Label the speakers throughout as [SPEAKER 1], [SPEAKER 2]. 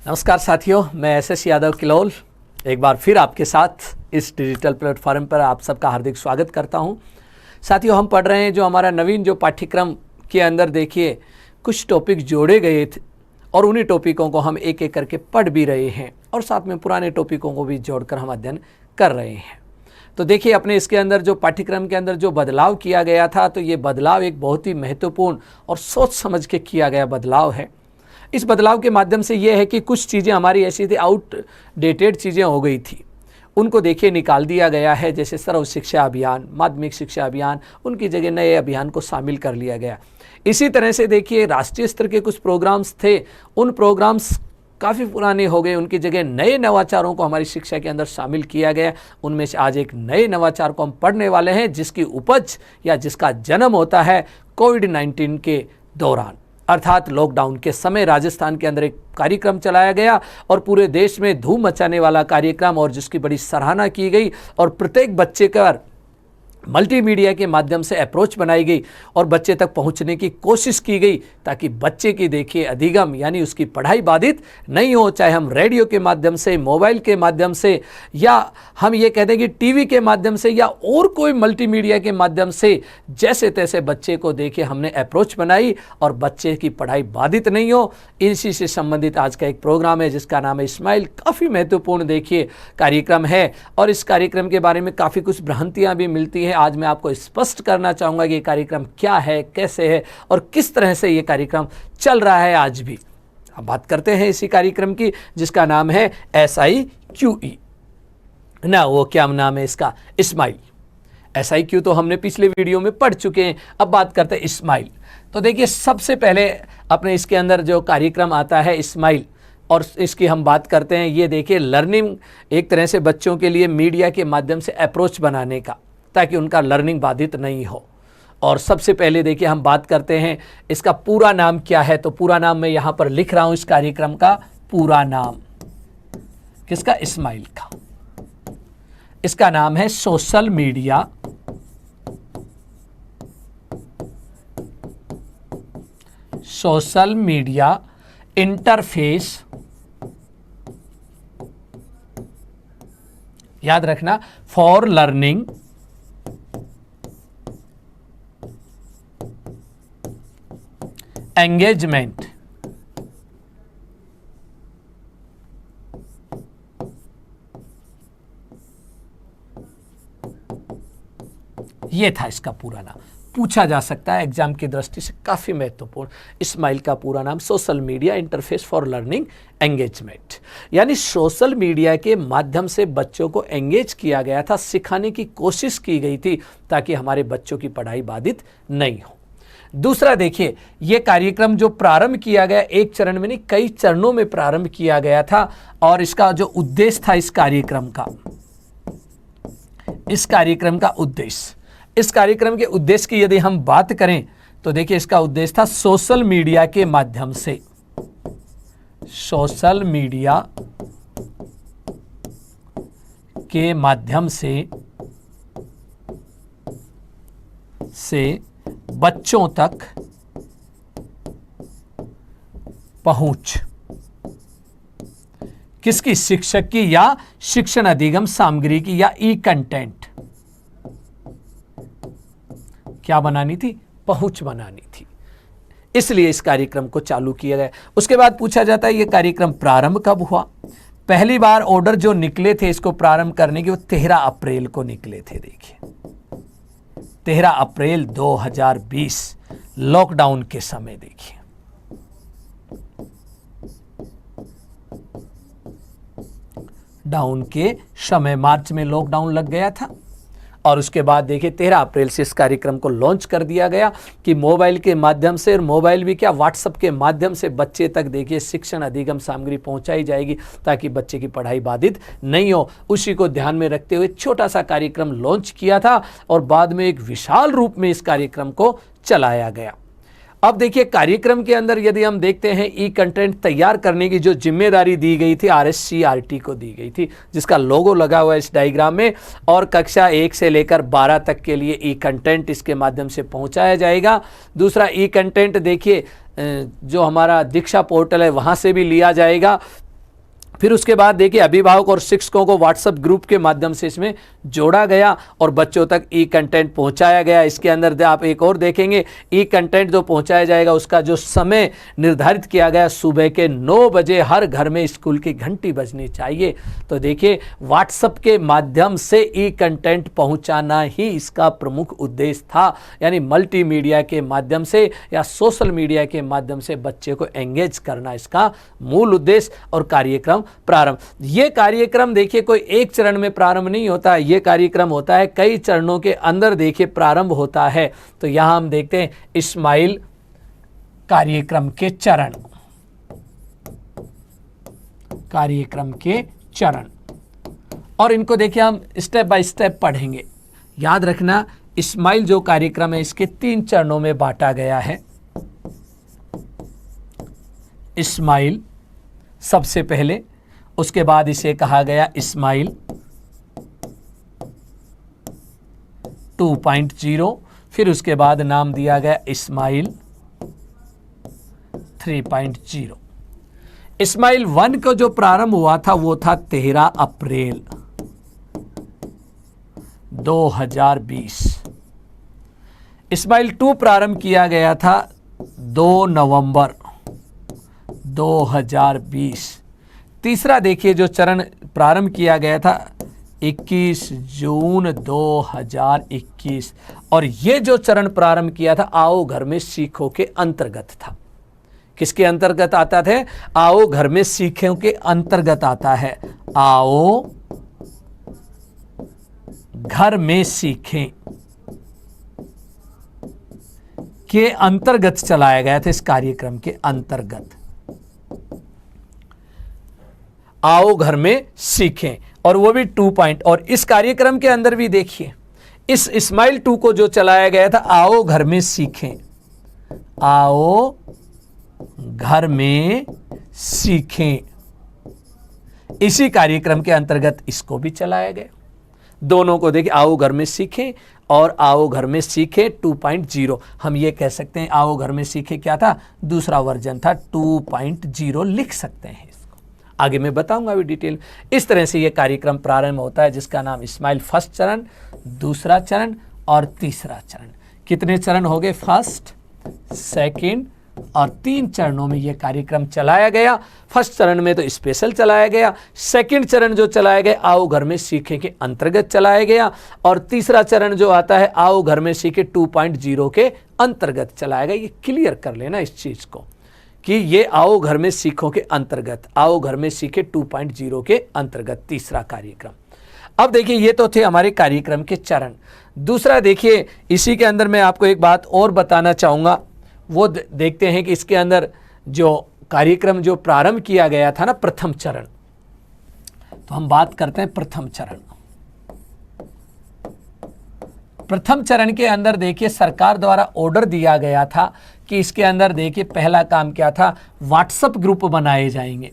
[SPEAKER 1] नमस्कार साथियों, मैं एसएस यादव किलोल एक बार फिर आपके साथ इस डिजिटल प्लेटफॉर्म पर आप सबका हार्दिक स्वागत करता हूं। साथियों, हम पढ़ रहे हैं जो हमारा नवीन जो पाठ्यक्रम के अंदर देखिए कुछ टॉपिक जोड़े गए थे और उन्हीं टॉपिकों को हम एक एक करके पढ़ भी रहे हैं और साथ में पुराने टॉपिकों को भी जोड़कर हम अध्ययन कर रहे हैं। तो देखिए अपने इसके अंदर जो पाठ्यक्रम के अंदर जो बदलाव किया गया था, तो ये बदलाव एक बहुत ही महत्वपूर्ण और सोच समझ के किया गया बदलाव है। इस बदलाव के माध्यम से ये है कि कुछ चीज़ें हमारी ऐसी थी, आउटडेटेड चीज़ें हो गई थी, उनको देखिए निकाल दिया गया है। जैसे सर्व शिक्षा अभियान, माध्यमिक शिक्षा अभियान, उनकी जगह नए अभियान को शामिल कर लिया गया। इसी तरह से देखिए राष्ट्रीय स्तर के कुछ प्रोग्राम्स थे, उन प्रोग्राम्स काफ़ी पुराने हो गए, उनकी जगह नए नवाचारों को हमारी शिक्षा के अंदर शामिल किया गया। उनमें से आज एक नए नवाचार को हम पढ़ने वाले हैं, जिसकी उपज या जिसका जन्म होता है कोविड-19 के दौरान, अर्थात लॉकडाउन के समय राजस्थान के अंदर एक कार्यक्रम चलाया गया और पूरे देश में धूम मचाने वाला कार्यक्रम, और जिसकी बड़ी सराहना की गई और प्रत्येक बच्चे का मल्टीमीडिया के माध्यम से अप्रोच बनाई गई और बच्चे तक पहुंचने की कोशिश की गई, ताकि बच्चे की देखिए अधिगम यानी उसकी पढ़ाई बाधित नहीं हो। चाहे हम रेडियो के माध्यम से, मोबाइल के माध्यम से, या हम ये कहते हैं कि टीवी के माध्यम से, या और कोई मल्टीमीडिया के माध्यम से, जैसे तैसे बच्चे को देखिए हमने अप्रोच बनाई और बच्चे की पढ़ाई बाधित नहीं हो। इसी से संबंधित आज का एक प्रोग्राम है जिसका नाम है स्माइल। काफ़ी महत्वपूर्ण देखिए कार्यक्रम है और इस कार्यक्रम के बारे में काफ़ी कुछ भ्रांतियाँ भी मिलती हैं। आज मैं आपको स्पष्ट करना चाहूँगा कि ये कार्यक्रम क्या है, कैसे है और किस तरह से ये कार्यक्रम चल रहा है आज भी। अब बात करते हैं इसी कार्यक्रम की, जिसका नाम है SIQE ना, वो क्या नाम है इसका, स्माइल। SIQ तो हमने पिछले वीडियो में पढ़ चुके हैं, अब बात करते हैं स्माइल। तो देखिए सबसे पहले अपने इसके अंदर जो कार्यक्रम आता है स्माइल, और इसकी हम बात करते हैं, ये देखिए लर्निंग एक तरह से बच्चों के लिए मीडिया के माध्यम से अप्रोच बनाने का, ताकि उनका लर्निंग बाधित नहीं हो। और सबसे पहले देखिए हम बात करते हैं इसका पूरा नाम क्या है। तो पूरा नाम मैं यहाँ पर लिख रहा हूँ, इस कार्यक्रम का पूरा नाम किसका, स्माइल का। इसका नाम है सोशल मीडिया इंटरफेस, याद रखना, फॉर लर्निंग एंगेजमेंट। ये था इसका पूरा नाम। पूछा जा सकता है एग्जाम की दृष्टि से, काफ़ी महत्वपूर्ण। स्माइल का पूरा नाम social media interface for learning engagement, यानी सोशल मीडिया के माध्यम से बच्चों को एंगेज किया गया था, सिखाने की कोशिश की गई थी, ताकि हमारे बच्चों की पढ़ाई बाधित नहीं हो। दूसरा देखिए, ये कार्यक्रम जो प्रारंभ किया गया, एक चरण में नहीं कई चरणों में प्रारंभ किया गया था, और इसका जो उद्देश्य था इस कार्यक्रम के उद्देश्य की यदि हम बात करें तो देखिए इसका उद्देश्य था सोशल मीडिया के माध्यम से बच्चों तक पहुंच, किसकी, शिक्षक की या शिक्षण अधिगम सामग्री की, या ई कंटेंट क्या बनानी थी, पहुंच बनानी थी। इसलिए इस कार्यक्रम को चालू किया गया। उसके बाद पूछा जाता है ये कार्यक्रम प्रारंभ कब हुआ। पहली बार ऑर्डर जो निकले थे इसको प्रारंभ करने के, वो 13 अप्रैल को निकले थे। देखिए 13 अप्रैल 2020 लॉकडाउन के समय। देखिए डाउन के समय मार्च में लॉकडाउन लग गया था, और उसके बाद देखिए 13 अप्रैल से इस कार्यक्रम को लॉन्च कर दिया गया कि मोबाइल के माध्यम से, और मोबाइल भी क्या, व्हाट्सएप के माध्यम से बच्चे तक देखिए शिक्षण अधिगम सामग्री पहुंचाई जाएगी, ताकि बच्चे की पढ़ाई बाधित नहीं हो। उसी को ध्यान में रखते हुए छोटा सा कार्यक्रम लॉन्च किया था, और बाद में एक विशाल रूप में इस कार्यक्रम को चलाया गया। अब देखिए कार्यक्रम के अंदर यदि हम देखते हैं, ई कंटेंट तैयार करने की जो जिम्मेदारी दी गई थी RSCRT को दी गई थी, जिसका लोगो लगा हुआ है इस डायग्राम में, और कक्षा 1 से लेकर 12 तक के लिए ई कंटेंट इसके माध्यम से पहुंचाया जाएगा। दूसरा ई कंटेंट देखिए जो हमारा दीक्षा पोर्टल है वहाँ से भी लिया जाएगा, फिर उसके बाद देखिए अभिभावक और शिक्षकों को व्हाट्सएप ग्रुप के माध्यम से इसमें जोड़ा गया और बच्चों तक ई कंटेंट पहुंचाया गया। इसके अंदर आप एक और देखेंगे, ई कंटेंट जो पहुंचाया जाएगा उसका जो समय निर्धारित किया गया, सुबह के 9 बजे हर घर में स्कूल की घंटी बजनी चाहिए। तो देखिए व्हाट्सएप के माध्यम से ई कंटेंट पहुंचाना ही इसका प्रमुख उद्देश्य था, यानी मल्टीमीडिया के माध्यम से या सोशल मीडिया के माध्यम से बच्चे को एंगेज करना इसका मूल उद्देश्य और कार्यक्रम प्रारंभ। ये कार्यक्रम देखिए कोई एक चरण में प्रारंभ नहीं होता है, ये कार्यक्रम होता है कई चरणों के अंदर देखिए प्रारंभ होता है। तो यहां हम देखते हैं इस्माइल कार्यक्रम के चरण, कार्यक्रम के चरण, और इनको देखिए हम स्टेप बाय स्टेप पढ़ेंगे। याद रखना इस्माइल जो कार्यक्रम है इसके 3 चरणों में बांटा गया है। इस्माइल सबसे पहले, उसके बाद इसे कहा गया इस्माइल 2.0, फिर उसके बाद नाम दिया गया इस्माइल 3.0। इस्माइल 1 को जो प्रारंभ हुआ था वो था 13 अप्रैल 2020। इस्माइल 2 प्रारंभ किया गया था 2 नवंबर 2020। तीसरा देखिए जो चरण प्रारंभ किया गया था 21 जून 2021, और ये जो चरण प्रारंभ किया था आओ घर में सीखो के अंतर्गत था। किसके अंतर्गत आता था? आओ घर में सीखो के अंतर्गत आता है। आओ घर में सीखें के अंतर्गत चलाया गया था। इस कार्यक्रम के अंतर्गत आओ घर में सीखें, और वो भी 2 पॉइंट। और इस कार्यक्रम के अंदर भी देखिए इस इस्माइल 2 को जो चलाया गया था आओ घर में सीखें, आओ घर में सीखें, इसी कार्यक्रम के अंतर्गत इसको भी चलाया गया। दोनों को देखिए, आओ घर में सीखें और आओ घर में सीखें 2.0। हम ये कह सकते हैं आओ घर में सीखें क्या था? दूसरा वर्जन था, 2.0 लिख सकते हैं। आगे मैं बताऊंगा अभी डिटेल। इस तरह से ये कार्यक्रम प्रारंभ होता है जिसका नाम इस्माइल फर्स्ट चरण, दूसरा चरण और तीसरा चरण। कितने चरण हो गए? फर्स्ट, सेकंड और 3 चरणों में ये कार्यक्रम चलाया गया। फर्स्ट चरण में तो स्पेशल चलाया गया, सेकंड चरण जो चलाया गया आओ घर में सीखें के अंतर्गत चलाया गया, और तीसरा चरण जो आता है आओ घर में सीखें 2.0 के अंतर्गत चलाया गया। ये क्लियर कर लेना इस चीज को कि ये आओ घर में सीखो के अंतर्गत, आओ घर में सीखे 2.0 के अंतर्गत तीसरा कार्यक्रम। अब देखिए ये तो थे हमारे कार्यक्रम के चरण। दूसरा देखिए इसी के अंदर मैं आपको एक बात और बताना चाहूँगा, वो देखते हैं कि इसके अंदर जो कार्यक्रम जो प्रारंभ किया गया था ना, प्रथम चरण, तो हम बात करते हैं प्रथम चरण। प्रथम चरण के अंदर देखिए सरकार द्वारा ऑर्डर दिया गया था कि इसके अंदर देखिए पहला काम क्या था? व्हाट्सएप ग्रुप बनाए जाएंगे।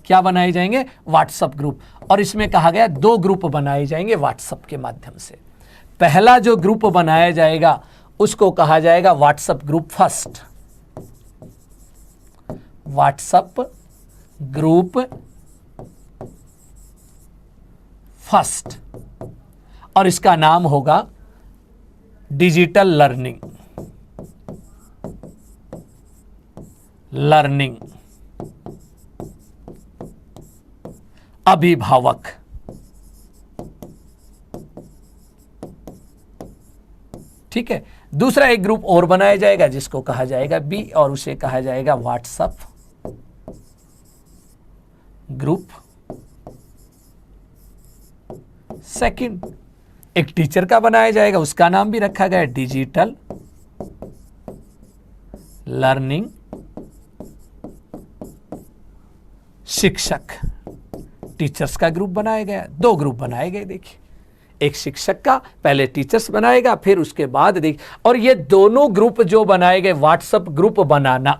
[SPEAKER 1] क्या बनाए जाएंगे? WhatsApp group. और इसमें कहा गया 2 ग्रुप बनाए जाएंगे व्हाट्सएप के माध्यम से। पहला जो ग्रुप बनाया जाएगा उसको कहा जाएगा WhatsApp group first, WhatsApp group first, और इसका नाम होगा डिजिटल लर्निंग। लर्निंग अभिभावक। ठीक है। दूसरा एक ग्रुप और बनाया जाएगा जिसको कहा जाएगा बी, और उसे कहा जाएगा व्हाट्सएप ग्रुप सेकंड। एक टीचर का बनाया जाएगा, उसका नाम भी रखा गया डिजिटल लर्निंग शिक्षक। टीचर्स का ग्रुप बनाया गया, 2 ग्रुप बनाए गए। देखिए एक शिक्षक का, पहले टीचर्स बनाएगा, फिर उसके बाद देखिए, और ये दोनों ग्रुप जो बनाए गए व्हाट्सएप ग्रुप बनाना,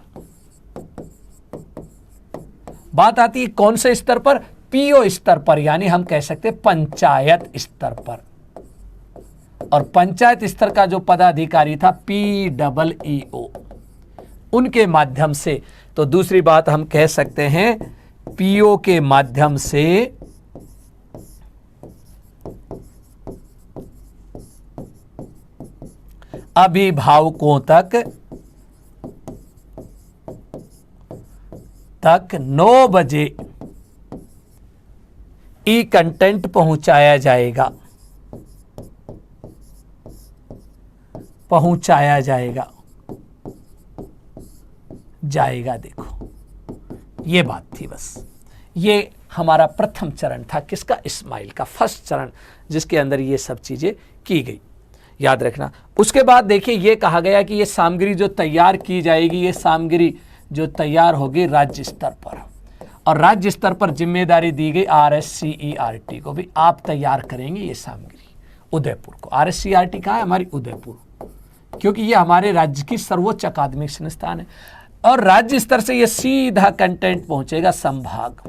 [SPEAKER 1] बात आती है कौन से स्तर पर? पीओ स्तर पर, यानी हम कह सकते हैं पंचायत स्तर पर। और पंचायत स्तर का जो पदाधिकारी था PEEO, उनके माध्यम से, तो दूसरी बात हम कह सकते हैं पीओ के माध्यम से अभिभावकों तक 9 बजे ई कंटेंट पहुंचाया जाएगा, देखो ये बात थी। बस ये हमारा प्रथम चरण था, किसका? इस्माइल का, फर्स्ट चरण, जिसके अंदर ये सब चीजें की गई, याद रखना। उसके बाद देखिए ये कहा गया कि ये सामग्री जो तैयार की जाएगी, ये सामग्री जो तैयार होगी राज्य स्तर पर, और राज्य स्तर पर जिम्मेदारी दी गई RSCERT को, भी आप तैयार करेंगे ये सामग्री उदयपुर को। RSCERT कहाँ है? हमारी उदयपुर, क्योंकि ये हमारे राज्य की सर्वोच्च अकादमिक संस्थान है। और राज्य स्तर से ये सीधा कंटेंट पहुंचेगा संभाग,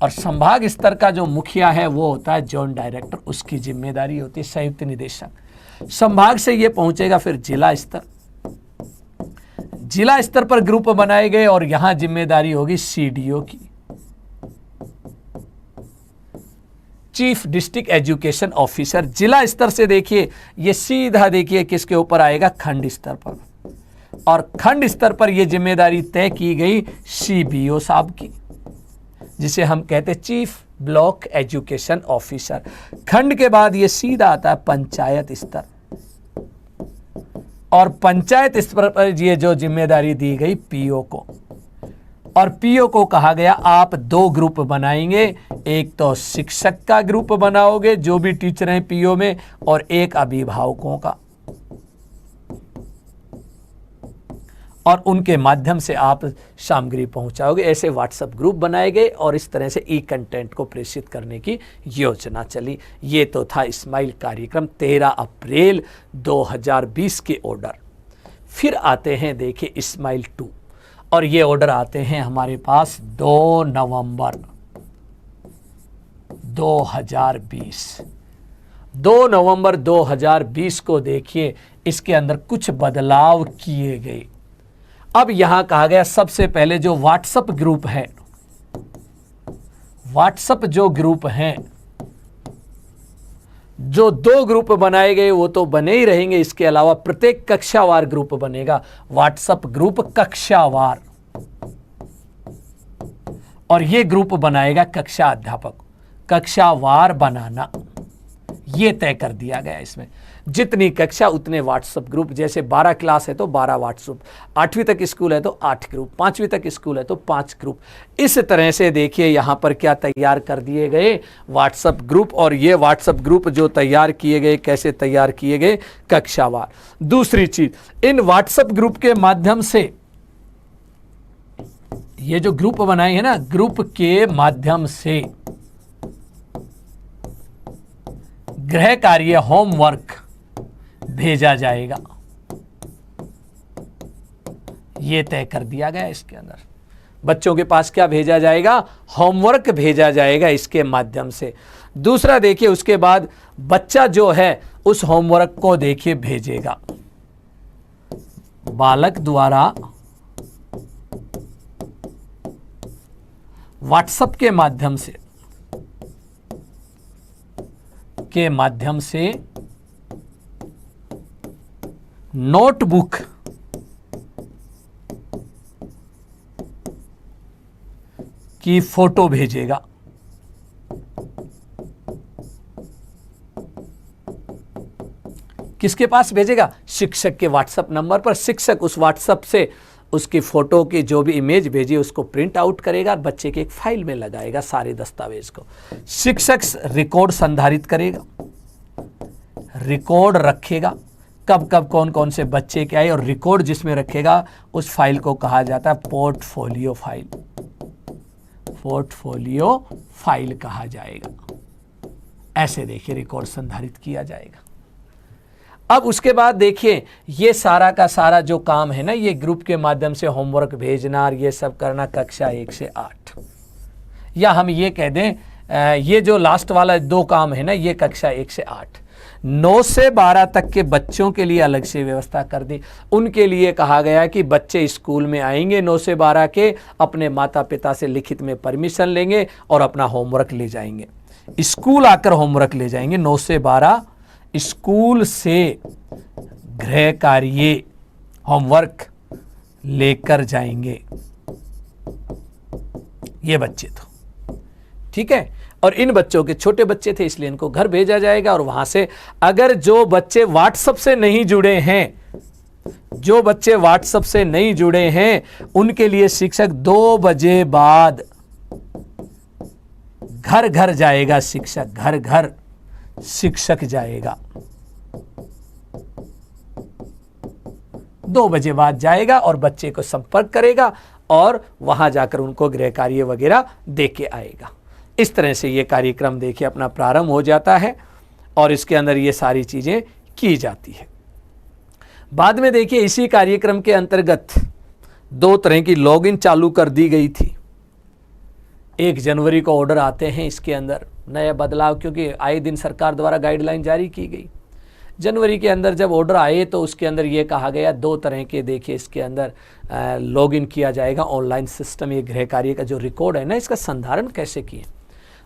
[SPEAKER 1] और संभाग स्तर का जो मुखिया है वो होता है जोन डायरेक्टर, उसकी जिम्मेदारी होती है संयुक्त निदेशक। संभाग से ये पहुंचेगा फिर जिला स्तर, जिला स्तर पर ग्रुप बनाए गए और यहां जिम्मेदारी होगी CDO की, चीफ डिस्ट्रिक्ट एजुकेशन ऑफिसर। जिला स्तर से देखिए ये सीधा देखिए किसके ऊपर आएगा? खंड स्तर पर, और खंड स्तर पर यह जिम्मेदारी तय की गई CBO साहब की, जिसे हम कहते हैं चीफ ब्लॉक एजुकेशन ऑफिसर। खंड के बाद ये सीधा आता है पंचायत स्तर, और पंचायत स्तर पर ये जो जिम्मेदारी दी गई PO को, और PO को कहा गया आप 2 ग्रुप बनाएंगे, एक तो शिक्षक का ग्रुप बनाओगे जो भी टीचर हैं PO में, और एक अभिभावकों का, और उनके माध्यम से आप सामग्री पहुंचाओगे। ऐसे व्हाट्सएप ग्रुप बनाए गए और इस तरह से ई कंटेंट को प्रेषित करने की योजना चली। ये तो था इस्माइल कार्यक्रम 13 अप्रैल 2020 के ऑर्डर। फिर आते हैं देखिए इस्माइल 2, और ये ऑर्डर आते हैं हमारे पास 2 नवंबर 2020। 2 नवंबर 2020 को देखिए इसके अंदर कुछ बदलाव किए गए। अब यहां कहा गया सबसे पहले जो व्हाट्सएप ग्रुप है, व्हाट्सएप जो ग्रुप हैं, जो 2 ग्रुप बनाए गए वो तो बने ही रहेंगे, इसके अलावा प्रत्येक कक्षावार ग्रुप बनेगा, व्हाट्सएप ग्रुप कक्षावार, और ये ग्रुप बनाएगा कक्षा अध्यापक। कक्षावार बनाना ये तय कर दिया गया। इसमें जितनी कक्षा उतने व्हाट्सएप ग्रुप, जैसे 12 क्लास है तो 12 व्हाट्सएप, 8वीं तक स्कूल है तो 8 ग्रुप, 5वीं तक स्कूल है तो 5 ग्रुप। इस तरह से देखिए यहाँ पर क्या तैयार कर दिए गए? WhatsApp group. और ये व्हाट्सएप ग्रुप जो तैयार किए गए, कैसे तैयार किए गए? कक्षावार। दूसरी चीज, इन व्हाट्सएप ग्रुप के माध्यम से ये जो ग्रुप बनाए हैं ना, ग्रुप के माध्यम से गृह कार्य, होमवर्क भेजा जाएगा, ये तय कर दिया गया। इसके अंदर बच्चों के पास क्या भेजा जाएगा? होमवर्क भेजा जाएगा इसके माध्यम से। दूसरा देखिए, उसके बाद बच्चा जो है उस होमवर्क को देखिए भेजेगा बालक द्वारा व्हाट्सएप के माध्यम से नोटबुक की फोटो भेजेगा। किसके पास भेजेगा? शिक्षक के व्हाट्सएप नंबर पर। शिक्षक उस व्हाट्सएप से उसकी फोटो की जो भी इमेज भेजी उसको प्रिंट आउट करेगा और बच्चे के एक फाइल में लगाएगा सारे दस्तावेज को। शिक्षक रिकॉर्ड संधारित करेगा, रिकॉर्ड रखेगा कब कब कौन कौन से बच्चे के आए, और रिकॉर्ड जिसमें रखेगा उस फाइल को कहा जाता है पोर्टफोलियो फाइल। पोर्टफोलियो फाइल कहा जाएगा। ऐसे देखिए रिकॉर्ड संधारित किया जाएगा। अब उसके बाद देखिए ये सारा का सारा जो काम है ना, ये ग्रुप के माध्यम से होमवर्क भेजना और ये सब करना कक्षा 1 से 8, या हम ये कह दें ये जो लास्ट वाला 2 काम है ना, ये कक्षा 1 से 8। 9 से 12 तक के बच्चों के लिए अलग से व्यवस्था कर दी। उनके लिए कहा गया कि बच्चे स्कूल में आएंगे 9 से 12 के, अपने माता पिता से लिखित में परमिशन लेंगे और अपना होमवर्क ले जाएंगे। स्कूल आकर होमवर्क ले जाएंगे। 9 से 12 स्कूल से गृह कार्य होमवर्क लेकर जाएंगे ये बच्चे तो, ठीक है। और इन बच्चों के छोटे बच्चे थे इसलिए इनको घर भेजा जाएगा। और वहां से अगर जो बच्चे व्हाट्सएप से नहीं जुड़े हैं, जो बच्चे व्हाट्सएप से नहीं जुड़े हैं, उनके लिए शिक्षक 2 बजे बाद घर घर जाएगा। शिक्षक घर घर शिक्षक जाएगा, 2 बजे बाद जाएगा और बच्चे को संपर्क करेगा और वहां जाकर उनको गृह कार्य वगैरह दे के आएगा। इस तरह से ये कार्यक्रम देखिए अपना प्रारंभ हो जाता है और इसके अंदर ये सारी चीजें की जाती है। बाद में देखिए इसी कार्यक्रम के अंतर्गत 2 तरह की लॉगिन चालू कर दी गई थी। 1 जनवरी को ऑर्डर आते हैं इसके अंदर नया बदलाव, क्योंकि आए दिन सरकार द्वारा गाइडलाइन जारी की गई। जनवरी के अंदर जब ऑर्डर आए तो उसके अंदर ये कहा गया 2 तरह के देखिए इसके अंदर लॉगिन किया जाएगा ऑनलाइन सिस्टम। ये गृह कार्य का जो रिकॉर्ड है ना, इसका संधारण कैसे किए,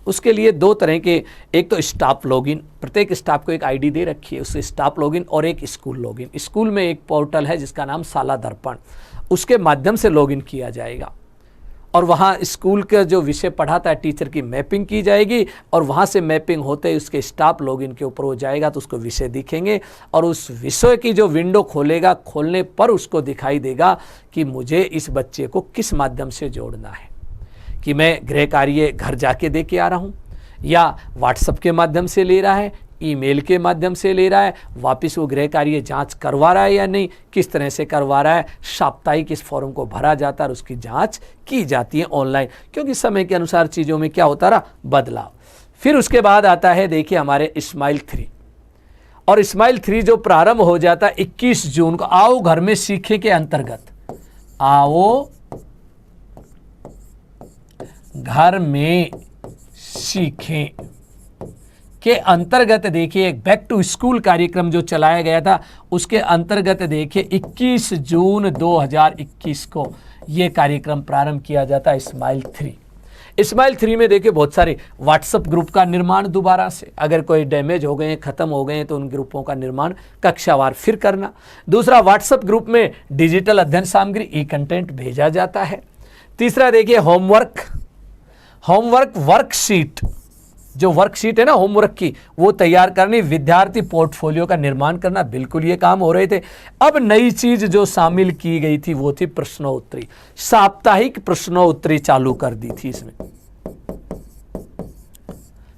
[SPEAKER 1] उसके लिए 2 तरह के, एक तो स्टाफ लॉगिन, प्रत्येक स्टाफ को एक आईडी दे रखी है, उससे स्टाफ लॉगिन, और एक स्कूल लॉगिन। स्कूल में एक पोर्टल है जिसका नाम शाला दर्पण, उसके माध्यम से लॉगिन किया जाएगा और वहाँ स्कूल का जो विषय पढ़ाता है टीचर की मैपिंग की जाएगी और वहाँ से मैपिंग होते ही उसके स्टाफ लॉगिन के ऊपर हो जाएगा तो उसको विषय दिखेंगे और उस विषय की जो विंडो खोलेगा, खोलने पर उसको दिखाई देगा कि मुझे इस बच्चे को किस माध्यम से जोड़ना है, कि मैं गृह कार्य घर जाके दे के आ रहा हूँ या व्हाट्सएप के माध्यम से ले रहा है, ईमेल के माध्यम से ले रहा है, वापस वो गृह कार्य जांच करवा रहा है या नहीं, किस तरह से करवा रहा है, साप्ताहिक इस फॉर्म को भरा जाता है और उसकी जांच की जाती है ऑनलाइन, क्योंकि समय के अनुसार चीज़ों में क्या होता रहा, बदलाव। फिर उसके बाद आता है देखिए हमारे स्माइल 3, और स्माइल 3 जो प्रारंभ हो जाता है 21 जून को आओ घर में सीखे के अंतर्गत, आओ घर में सीखें के अंतर्गत देखिए एक बैक टू स्कूल कार्यक्रम जो चलाया गया था उसके अंतर्गत देखिए 21 जून 2021 को ये कार्यक्रम प्रारंभ किया जाता है स्माइल 3। स्माइल 3 में देखिए बहुत सारे व्हाट्सएप ग्रुप का निर्माण दोबारा से, अगर कोई डैमेज हो गए हैं, खत्म हो गए हैं तो उन ग्रुपों का निर्माण कक्षावार फिर करना। दूसरा, व्हाट्सएप ग्रुप में डिजिटल अध्ययन सामग्री ई कंटेंट भेजा जाता है। तीसरा देखिए होमवर्क वर्कशीट, जो वर्कशीट है ना होमवर्क की, वो तैयार करनी, विद्यार्थी पोर्टफोलियो का निर्माण करना, बिल्कुल ये काम हो रहे थे। अब नई चीज जो शामिल की गई थी वो थी प्रश्नोत्तरी, साप्ताहिक प्रश्नोत्तरी चालू कर दी थी। इसमें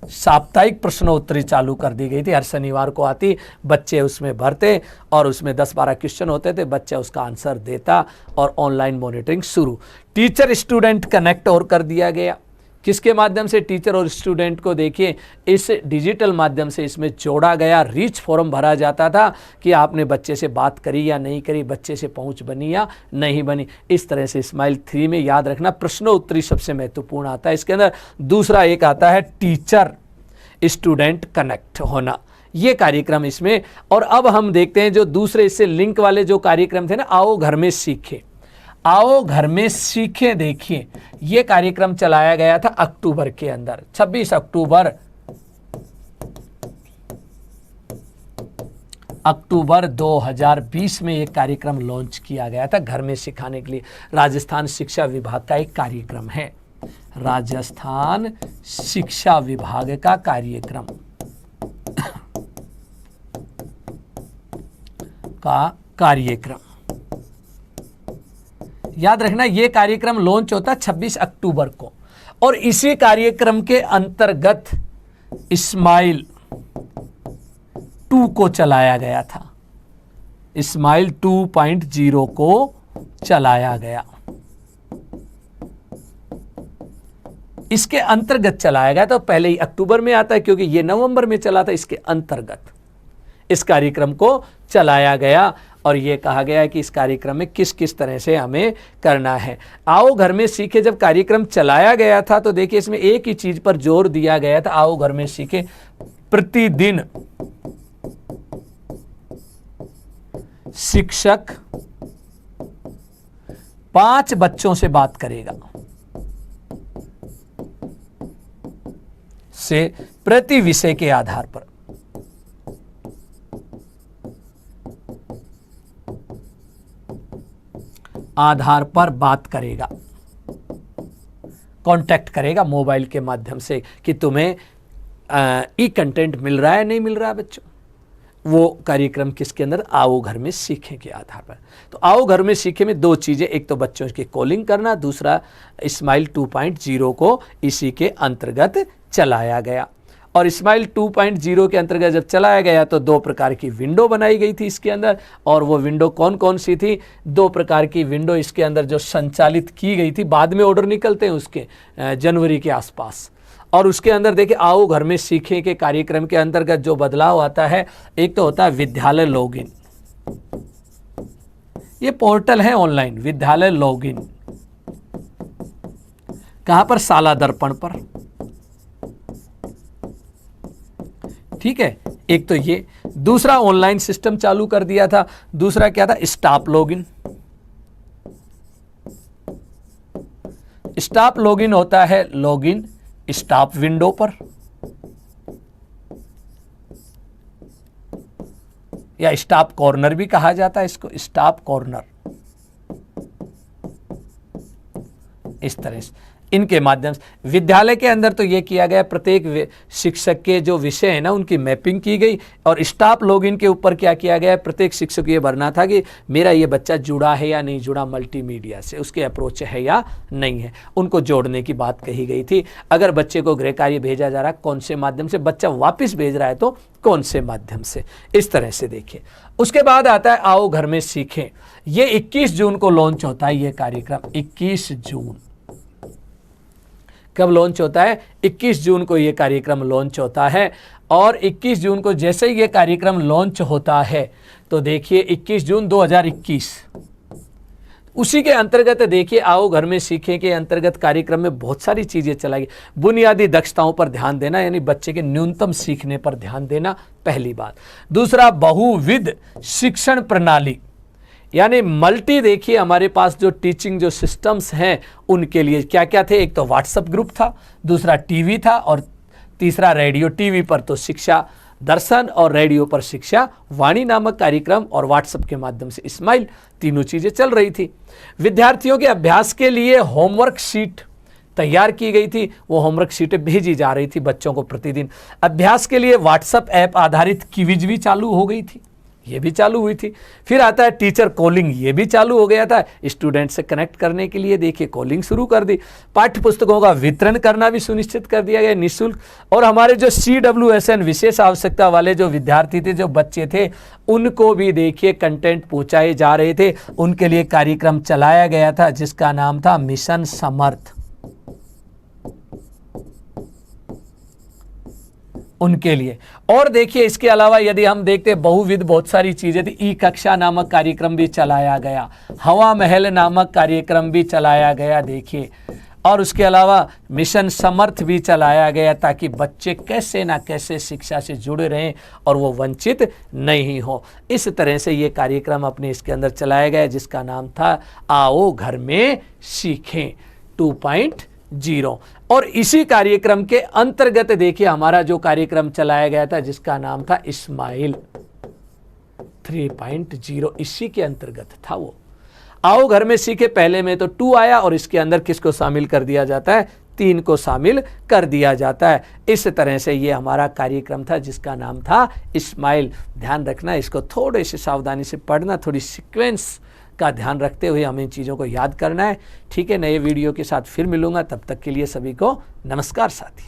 [SPEAKER 1] साप्ताहिक प्रश्नोत्तरी चालू कर दी गई थी, हर शनिवार को आती, बच्चे उसमें भरते और उसमें 10-12 क्वेश्चन होते थे, बच्चा उसका आंसर देता और ऑनलाइन मॉनिटरिंग शुरू। टीचर स्टूडेंट कनेक्ट और कर दिया गया, किसके माध्यम से, टीचर और स्टूडेंट को देखिए इस डिजिटल माध्यम से इसमें जोड़ा गया। रीच फॉर्म भरा जाता था कि आपने बच्चे से बात करी या नहीं करी, बच्चे से पहुंच बनी या नहीं बनी। इस तरह से स्माइल 3 में याद रखना प्रश्नोत्तरी सबसे महत्वपूर्ण आता है इसके अंदर। दूसरा एक आता है टीचर स्टूडेंट कनेक्ट होना, ये कार्यक्रम इसमें। और अब हम देखते हैं जो दूसरे इससे लिंक वाले जो कार्यक्रम थे ना, आओ घर में सीखे, आओ घर में सीखे, देखिए ये कार्यक्रम चलाया गया था अक्टूबर के अंदर, 26 अक्टूबर 2020 में एक कार्यक्रम लॉन्च किया गया था घर में सिखाने के लिए। राजस्थान शिक्षा विभाग का एक कार्यक्रम है, राजस्थान शिक्षा विभाग का कार्यक्रम याद रखना, ये कार्यक्रम लॉन्च होता 26 अक्टूबर को। और इसी कार्यक्रम के अंतर्गत स्माइल 2 को चलाया गया था, स्माइल 2.0 को चलाया गया, इसके अंतर्गत चलाया गया। तो पहले ही अक्टूबर में आता है क्योंकि ये नवंबर में चला था, इसके अंतर्गत इस कार्यक्रम को चलाया गया और ये कहा गया है कि इस कार्यक्रम में किस किस तरह से हमें करना है। आओ घर में सीखे जब कार्यक्रम चलाया गया था तो देखिए इसमें एक ही चीज पर जोर दिया गया था, आओ घर में सीखे प्रतिदिन शिक्षक 5 बच्चों से बात करेगा से प्रति विषय के आधार पर। बात करेगा, कांटेक्ट करेगा मोबाइल के माध्यम से कि तुम्हें ई कंटेंट मिल रहा है नहीं मिल रहा है बच्चों। वो कार्यक्रम किसके अंदर, आओ घर में सीखें के आधार पर। तो आओ घर में सीखें में 2 चीजें, एक तो बच्चों की कॉलिंग करना, दूसरा स्माइल 2.0 को इसी के अंतर्गत चलाया गया। और स्माइल 2.0 के अंतर्गत जब चलाया गया तो 2 प्रकार की विंडो बनाई गई थी इसके अंदर। और वो विंडो कौन कौन सी थी, 2 प्रकार की विंडो इसके अंदर जो संचालित की गई थी। बाद में ऑर्डर निकलते हैं उसके जनवरी के आसपास। और उसके अंदर देखिए आओ घर में सीखें के कार्यक्रम के अंतर्गत जो बदलाव आता है, एक तो होता है विद्यालय लॉगिन। ये पोर्टल है ऑनलाइन, विद्यालय लॉगिन। कहां पर, शाला दर्पण पर। ठीक है, एक तो ये। दूसरा ऑनलाइन सिस्टम चालू कर दिया था। दूसरा क्या था, स्टाफ लॉगिन। स्टाफ लॉगिन होता है लॉगिन स्टाफ विंडो पर या स्टाफ कॉर्नर भी कहा जाता है इसको, स्टाफ कॉर्नर। इस तरह से इनके माध्यम से विद्यालय के अंदर तो ये किया गया, प्रत्येक शिक्षक के जो विषय है ना उनकी मैपिंग की गई। और स्टाफ लॉगिन के ऊपर क्या किया गया, प्रत्येक शिक्षक को ये भरना था कि मेरा ये बच्चा जुड़ा है या नहीं जुड़ा मल्टीमीडिया से, उसके अप्रोच है या नहीं है। उनको जोड़ने की बात कही गई थी। अगर बच्चे को गृह कार्य भेजा जा रहा है कौन से माध्यम से, बच्चा वापस भेज रहा है तो कौन से माध्यम से, इस तरह से देखिए। उसके बाद आता है आओ घर में सीखें। ये 21 जून को लॉन्च होता है ये कार्यक्रम। 21 जून कब लॉन्च होता है, 21 जून को ये कार्यक्रम लॉन्च होता है। और 21 जून को जैसे ही ये कार्यक्रम लॉन्च होता है तो देखिए 21 जून 2021, उसी के अंतर्गत देखिए आओ घर में सीखें के अंतर्गत कार्यक्रम में बहुत सारी चीजें चलाई। बुनियादी दक्षताओं पर ध्यान देना, यानी बच्चे के न्यूनतम सीखने पर ध्यान देना, पहली बात। दूसरा, बहुविध शिक्षण प्रणाली, यानी मल्टी। देखिए हमारे पास जो टीचिंग जो सिस्टम्स हैं उनके लिए क्या क्या थे, एक तो व्हाट्सएप ग्रुप था, दूसरा टीवी था, और तीसरा रेडियो। टीवी पर तो शिक्षा दर्शन और रेडियो पर शिक्षा वाणी नामक कार्यक्रम, और व्हाट्सएप के माध्यम से स्माइल, तीनों चीजें चल रही थी। विद्यार्थियों के अभ्यास के लिए होमवर्क शीट तैयार की गई थी, वो होमवर्क शीटें भेजी जा रही थी बच्चों को प्रतिदिन। अभ्यास के लिए व्हाट्सएप ऐप आधारित क्विज भी चालू हो गई थी, ये भी चालू हुई थी। फिर आता है टीचर कॉलिंग, ये भी चालू हो गया था। स्टूडेंट से कनेक्ट करने के लिए देखिए कॉलिंग शुरू कर दी। पाठ्य पुस्तकों का वितरण करना भी सुनिश्चित कर दिया गया निःशुल्क। और हमारे जो CWSN विशेष आवश्यकता वाले जो विद्यार्थी थे, जो बच्चे थे, उनको भी देखिए कंटेंट पहुंचाए जा रहे थे। उनके लिए कार्यक्रम चलाया गया था जिसका नाम था मिशन समर्थ। उनके लिए। और देखिए इसके अलावा यदि हम देखते बहुविध बहुत सारी चीजें थी। ई कक्षा नामक कार्यक्रम भी चलाया गया, हवा महल नामक कार्यक्रम भी चलाया गया देखिए। और उसके अलावा मिशन समर्थ भी चलाया गया ताकि बच्चे कैसे ना कैसे शिक्षा से जुड़े रहें और वो वंचित नहीं हो। इस तरह से ये कार्यक्रम अपने इसके अंदर चलाया गया जिसका नाम था आओ घर में सीखें 2.0। और इसी कार्यक्रम के अंतर्गत देखिए हमारा जो कार्यक्रम चलाया गया था जिसका नाम था स्माइल 3.0, इसी के अंतर्गत था वो। आओ घर में सीखे पहले में तो 2 आया और इसके अंदर किसको शामिल कर दिया जाता है, 3 को शामिल कर दिया जाता है। इस तरह से ये हमारा कार्यक्रम था जिसका नाम था स्माइल। ध्यान रखना, इसको थोड़े से सावधानी से पढ़ना, थोड़ी सीक्वेंस का ध्यान रखते हुए हमें इन चीज़ों को याद करना है। ठीक है, नए वीडियो के साथ फिर मिलूंगा, तब तक के लिए सभी को नमस्कार साथी।